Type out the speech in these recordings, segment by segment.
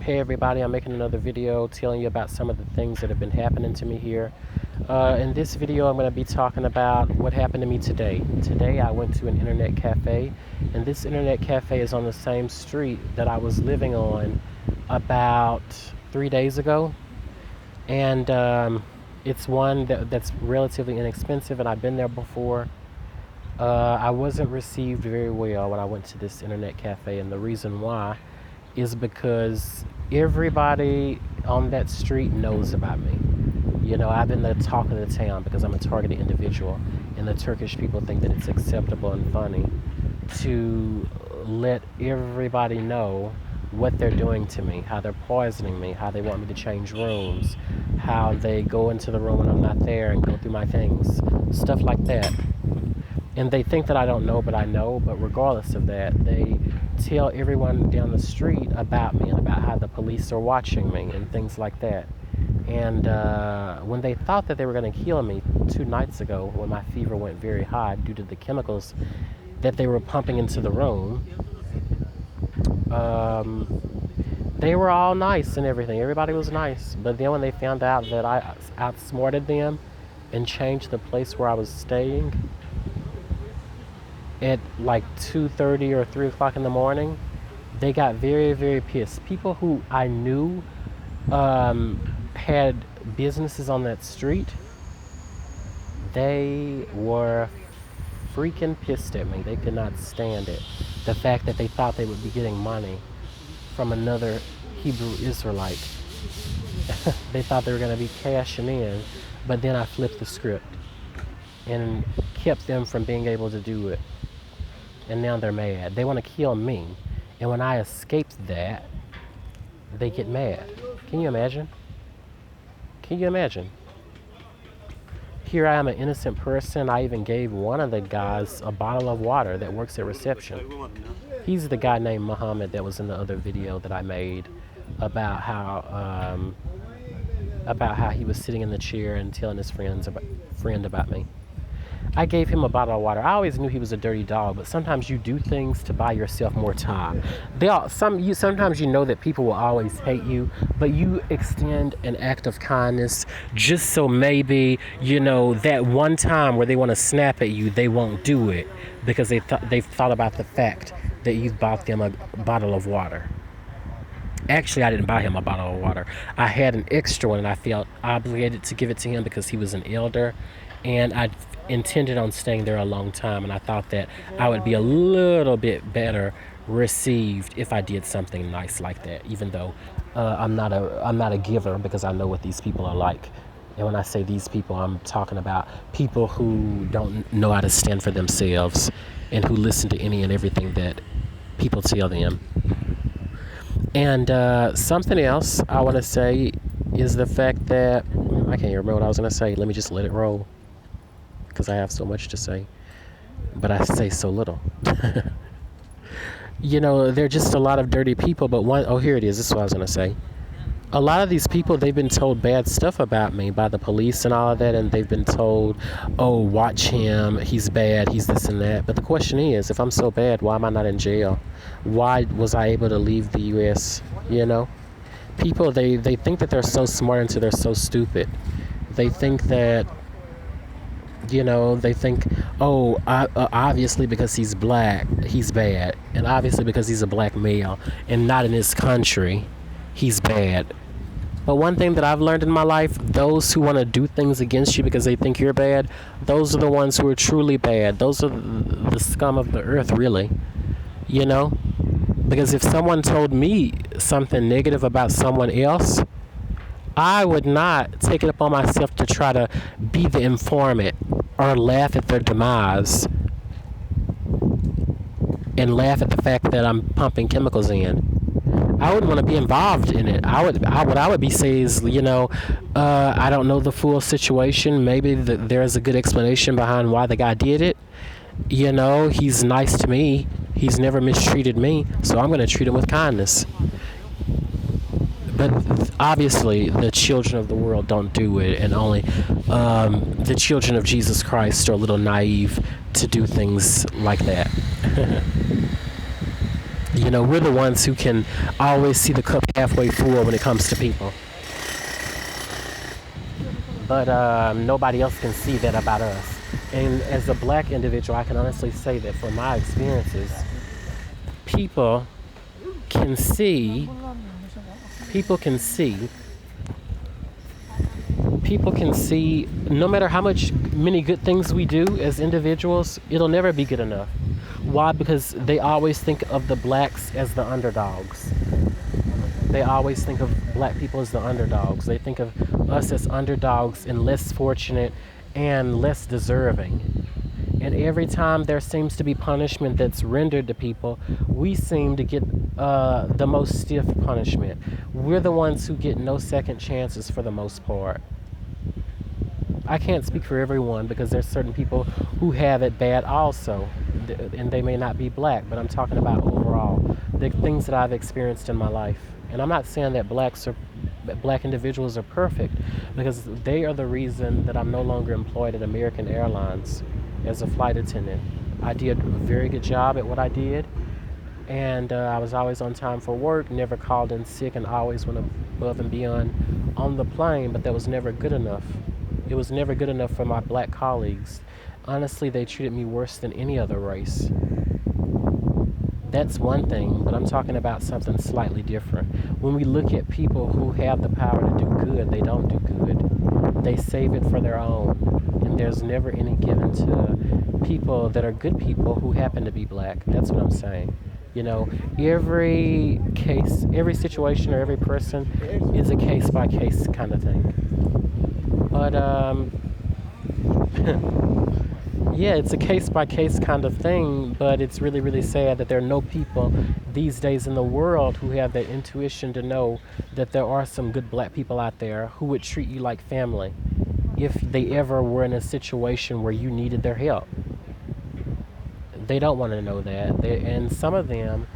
Hey everybody, I'm making another video telling you about some of the things that have been happening to me here. In this video, I'm going to be talking about what happened to me today. Today, I went to an internet cafe, and this internet cafe is on the same street that I was living on about 3 days ago. And it's one that's relatively inexpensive, and I've been there before. I wasn't received very well when I went to this internet cafe, and the reason why is because everybody on that street knows about me. You know, I've been the talk of the town because I'm a targeted individual, and the Turkish people think that it's acceptable and funny to let everybody know what they're doing to me, how they're poisoning me, how they want me to change rooms, how they go into the room when I'm not there and go through my things, stuff like that. And they think that I don't know, but I know. But regardless of that, they tell everyone down the street about me and about how the police are watching me and things like that. And when they thought that they were going to kill me 2 nights ago, when my fever went very high due to the chemicals that they were pumping into the room, they were all nice and everything. Everybody was nice. But then when they found out that I outsmarted them and changed the place where I was staying at like 2:30 or 3 o'clock in the morning, they got very, very pissed. People who I knew had businesses on that street, they were freaking pissed at me. They could not stand it. The fact that they thought they would be getting money from another Hebrew Israelite. They thought they were going to be cashing in, but then I flipped the script and kept them from being able to do it. And now they're mad. They want to kill me. And when I escaped that, they get mad. Can you imagine? Can you imagine? Here I am, an innocent person. I even gave one of the guys a bottle of water that works at reception. He's the guy named Muhammad that was in the other video that I made about how he was sitting in the chair and telling his friend about me. I gave him a bottle of water. I always knew he was a dirty dog, but sometimes you do things to buy yourself more time. Sometimes you know that people will always hate you, but you extend an act of kindness just so maybe, you know, that one time where they want to snap at you, they won't do it because they've thought about the fact that you've bought them a bottle of water. Actually, I didn't buy him a bottle of water. I had an extra one, and I felt obligated to give it to him because he was an elder, and I intended on staying there a long time, and I thought that I would be a little bit better received if I did something nice like that, even though I'm not a giver, because I know what these people are like. And when I say these people, I'm talking about people who don't know how to stand for themselves and who listen to any and everything that people tell them. And something else I want to say is the fact that I can't even remember what I was going to say. Let me just let it roll, because I have so much to say, but I say so little. You know, they're just a lot of dirty people, but here it is. This is what I was going to say. A lot of these people, they've been told bad stuff about me by the police and all of that, and they've been told, oh, watch him, he's bad, he's this and that. But the question is, if I'm so bad, why am I not in jail? Why was I able to leave the U.S., you know? People, they think that they're so smart until they're so stupid. They think that, you know, they think, oh, obviously because he's black, he's bad. And obviously because he's a black male and not in his country, he's bad. But one thing that I've learned in my life, those who want to do things against you because they think you're bad, those are the ones who are truly bad. Those are the scum of the earth, really. You know? Because if someone told me something negative about someone else, I would not take it upon myself to try to be the informant or laugh at their demise and laugh at the fact that I'm pumping chemicals in. I wouldn't want to be involved in it. What I would be saying is, you know, I don't know the full situation. Maybe there's a good explanation behind why the guy did it. You know, he's nice to me. He's never mistreated me, so I'm going to treat him with kindness. But obviously, the children of the world don't do it, and only the children of Jesus Christ are a little naive to do things like that. We're the ones who can always see the cup halfway full when it comes to people. But nobody else can see that about us. And as a black individual, I can honestly say that from my experiences, people can see, people can see, people can see, no matter how much many good things we do as individuals, it'll never be good enough. Why? Because they always think of the blacks as the underdogs. They always think of black people as the underdogs. They think of us as underdogs and less fortunate and less deserving. And every time there seems to be punishment that's rendered to people, we seem to get the most stiff punishment. We're the ones who get no second chances for the most part. I can't speak for everyone because there's certain people who have it bad also, and they may not be black, but I'm talking about overall, the things that I've experienced in my life. And I'm not saying that black individuals are perfect, because they are the reason that I'm no longer employed at American Airlines as a flight attendant. I did a very good job at what I did, and I was always on time for work, never called in sick, and always went above and beyond on the plane, but that was never good enough. It was never good enough for my black colleagues. Honestly, they treated me worse than any other race. That's one thing, but I'm talking about something slightly different. When we look at people who have the power to do good, they don't do good. They save it for their own. And there's never any given to people that are good people who happen to be black. That's what I'm saying. Every case, every situation, or every person is a case by case kind of thing. But yeah, it's a case by case kind of thing, but it's really, really sad that there are no people these days in the world who have that intuition to know that there are some good black people out there who would treat you like family if they ever were in a situation where you needed their help. They don't want to know that. And some of them,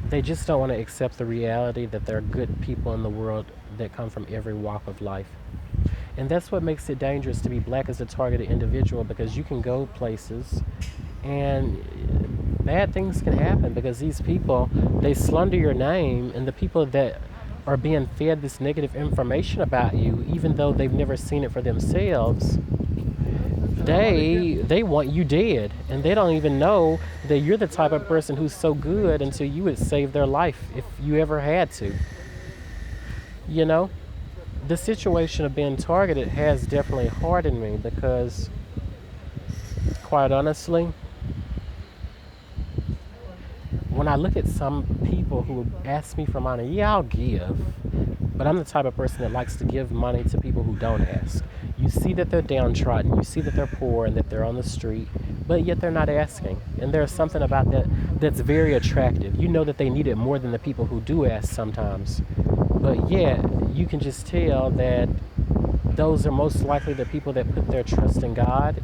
they just don't want to accept the reality that there are good people in the world that come from every walk of life. And that's what makes it dangerous to be black as a targeted individual, because you can go places and bad things can happen because these people, they slander your name, and the people that are being fed this negative information about you, even though they've never seen it for themselves, they want you dead, and they don't even know that you're the type of person who's so good until you would save their life if you ever had to. The situation of being targeted has definitely hardened me because, quite honestly, when I look at some people who ask me for money, yeah, I'll give. But I'm the type of person that likes to give money to people who don't ask. You see that they're downtrodden, you see that they're poor and that they're on the street, but yet they're not asking. And there's something about that that's very attractive. You know that they need it more than the people who do ask sometimes. But yet, you can just tell that those are most likely the people that put their trust in God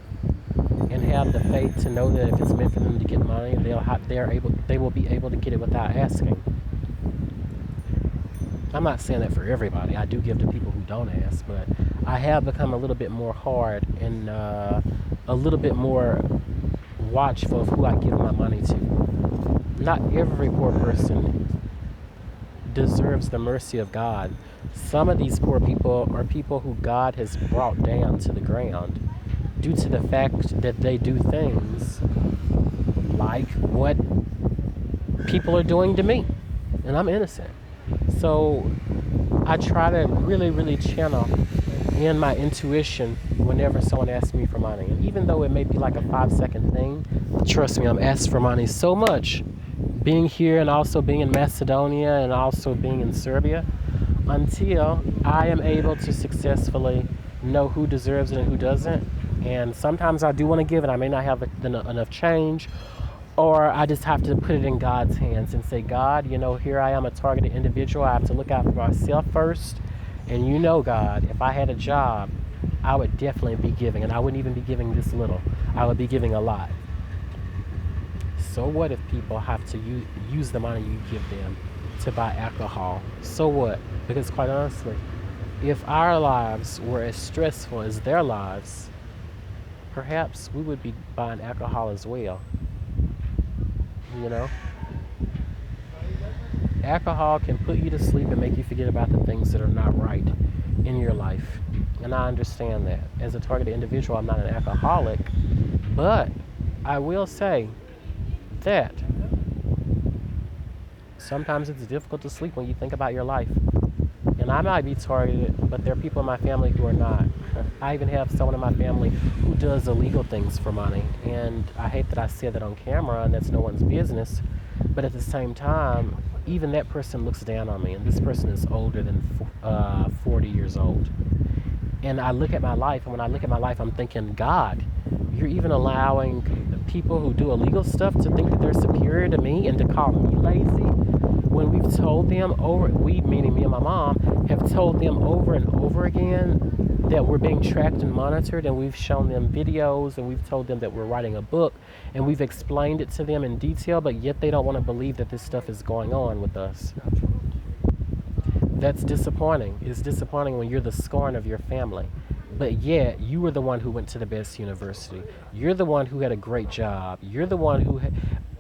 and have the faith to know that if it's meant for them to get money, they will be able to get it without asking. I'm not saying that for everybody. I do give to people who don't ask, but I have become a little bit more hard and a little bit more watchful of who I give my money to. Not every poor person deserves the mercy of God. Some of these poor people are people who God has brought down to the ground due to the fact that they do things like what people are doing to me, and I'm innocent. So I try to really, really channel in my intuition whenever someone asks me for money. And even though it may be like a 5-second thing, trust me, I'm asked for money so much, being here and also being in Macedonia and also being in Serbia, until I am able to successfully know who deserves it and who doesn't. And sometimes I do want to give and I may not have enough change, or I just have to put it in God's hands and say, God, here I am, a targeted individual. I have to look out for myself first. And God, if I had a job, I would definitely be giving. And I wouldn't even be giving this little. I would be giving a lot. So what if people have to use the money you give them to buy alcohol? So what? Because quite honestly, if our lives were as stressful as their lives, perhaps we would be buying alcohol as well. Alcohol can put you to sleep and make you forget about the things that are not right in your life. And I understand that. As a targeted individual, I'm not an alcoholic, but I will say that sometimes it's difficult to sleep when you think about your life. And I might be targeted, but there are people in my family who are not. I even have someone in my family who does illegal things for money. And I hate that I said that on camera, and that's no one's business. But at the same time, even that person looks down on me. And this person is older than 40 years old. And I look at my life, and when I look at my life, I'm thinking, God, you're even allowing people who do illegal stuff to think that they're superior to me and to call me lazy when we've told them we, meaning me and my mom, have told them over and over again that we're being tracked and monitored, and we've shown them videos, and we've told them that we're writing a book, and we've explained it to them in detail, but yet they don't want to believe that this stuff is going on with us. That's disappointing. It's disappointing when you're the scorn of your family. But yet, you were the one who went to the best university. You're the one who had a great job. You're the one who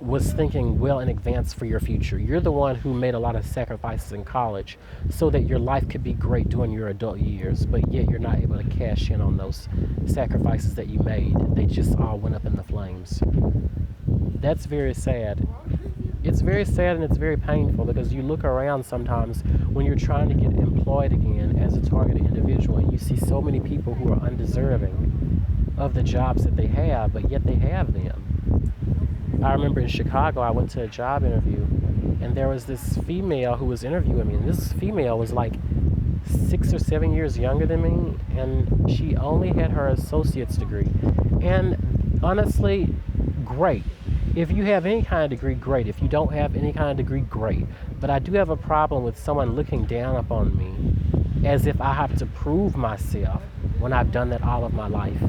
was thinking well in advance for your future. You're the one who made a lot of sacrifices in college so that your life could be great during your adult years. But yet, you're not able to cash in on those sacrifices that you made. They just all went up in the flames. That's very sad. It's very sad and it's very painful because you look around sometimes when you're trying to get employed again as a targeted individual, and you see so many people who are undeserving of the jobs that they have, but yet they have them. I remember in Chicago, I went to a job interview, and there was this female who was interviewing me, and this female was like 6 or 7 years younger than me, and she only had her associate's degree. And honestly, great. If you have any kind of degree, great. If you don't have any kind of degree, great. But I do have a problem with someone looking down upon me as if I have to prove myself when I've done that all of my life.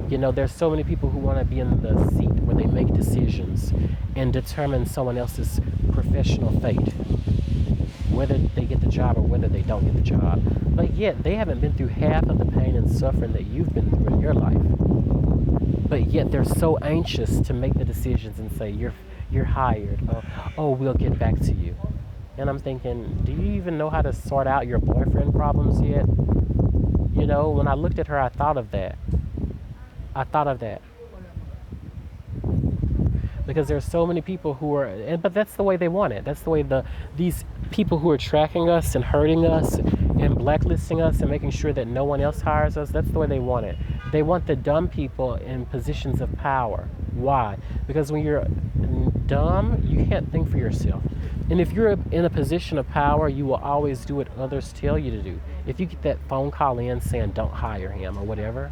You know, there's so many people who want to be in the seat where they make decisions and determine someone else's professional fate, whether they get the job or whether they don't get the job. But yet, they haven't been through half of the pain and suffering that you've been through in your life. But yet they're so anxious to make the decisions and say, you're hired. Oh, we'll get back to you. And I'm thinking, do you even know how to sort out your boyfriend problems yet? You know, when I looked at her, I thought of that. Because there's so many people who are, but that's the way they want it. That's the way these people who are tracking us and hurting us and blacklisting us and making sure that no one else hires us, that's the way they want it. They want the dumb people in positions of power. Why? Because when you're dumb, you can't think for yourself. And if you're in a position of power, you will always do what others tell you to do. If you get that phone call in saying don't hire him or whatever,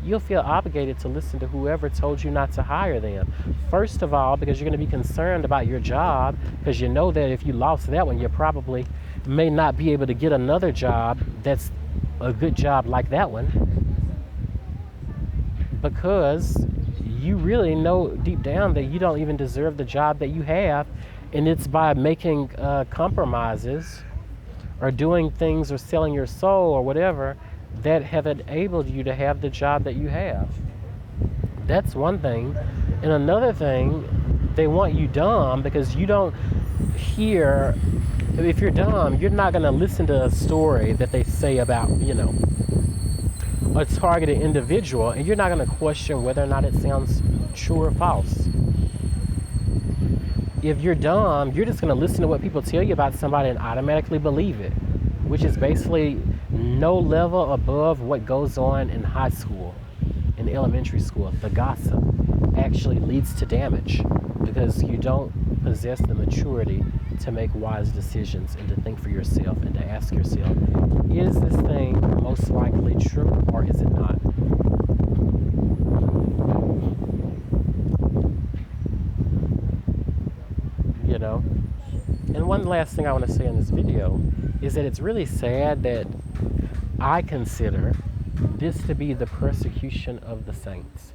you'll feel obligated to listen to whoever told you not to hire them. First of all, because you're going to be concerned about your job, because you know that if you lost that one, you probably may not be able to get another job that's a good job like that one, because you really know deep down that you don't even deserve the job that you have, and it's by making compromises or doing things or selling your soul or whatever that have enabled you to have the job that you have. That's one thing. And another thing, they want you dumb because you don't hear, if you're dumb, you're not going to listen to a story that they say about, you know, a targeted individual, and you're not going to question whether or not it sounds true or false. If you're dumb, you're just going to listen to what people tell you about somebody and automatically believe it, which is basically no level above what goes on in high school, in elementary school. The gossip actually leads to damage because you don't possess the maturity to make wise decisions and to think for yourself and to ask yourself, is this thing most likely true or is it not? You know? And one last thing I want to say in this video is that it's really sad that I consider this to be the persecution of the saints.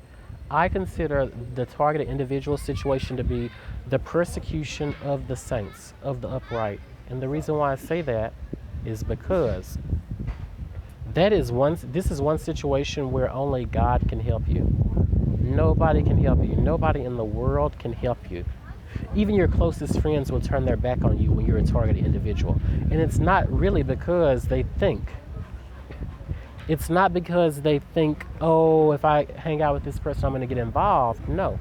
I consider the targeted individual situation to be the persecution of the saints, of the upright. And the reason why I say that is because this is one situation where only God can help you. Nobody can help you. Nobody in the world can help you. Even your closest friends will turn their back on you when you're a targeted individual. And it's not really because they think. It's not because they think, oh, if I hang out with this person, I'm going to get involved. No.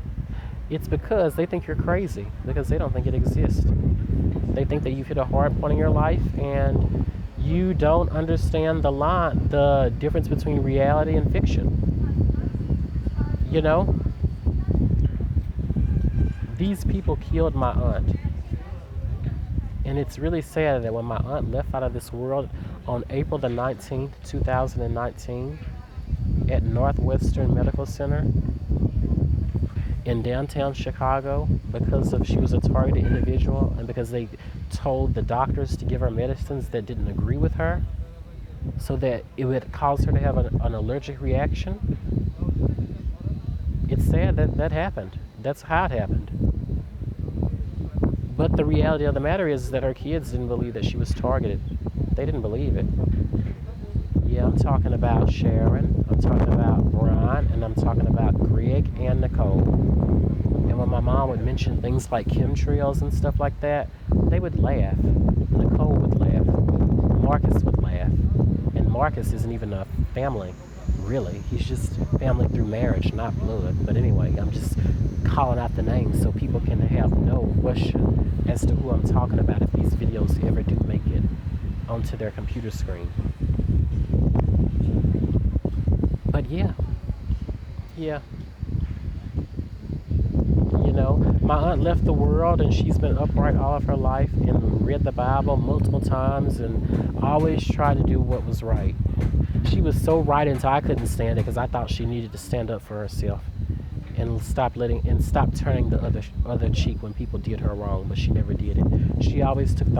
It's because they think you're crazy, because they don't think it exists. They think that you've hit a hard point in your life and you don't understand the difference between reality and fiction. You know? These people killed my aunt. And it's really sad that when my aunt left out of this world on April the 19th, 2019, at Northwestern Medical Center in downtown Chicago, because she was a targeted individual and because they told the doctors to give her medicines that didn't agree with her, so that it would cause her to have an allergic reaction. It's sad that that happened. That's how it happened. But the reality of the matter is that her kids didn't believe that she was targeted. They didn't believe it. Yeah, I'm talking about Sharon, I'm talking about Brian, and I'm talking about Greg and Nicole. And when my mom would mention things like chemtrails and stuff like that, they would laugh. Nicole would laugh. Marcus would laugh. And Marcus isn't even a family, really. He's just family through marriage, not blood. But anyway, I'm just calling out the names so people can have no question as to who I'm talking about if these videos ever do make it onto their computer screen. But yeah. You know, my aunt left the world and she's been upright all of her life and read the Bible multiple times and always tried to do what was right. She was so right until I couldn't stand it because I thought she needed to stand up for herself and stop turning the other cheek when people did her wrong, but she never did it. She always took the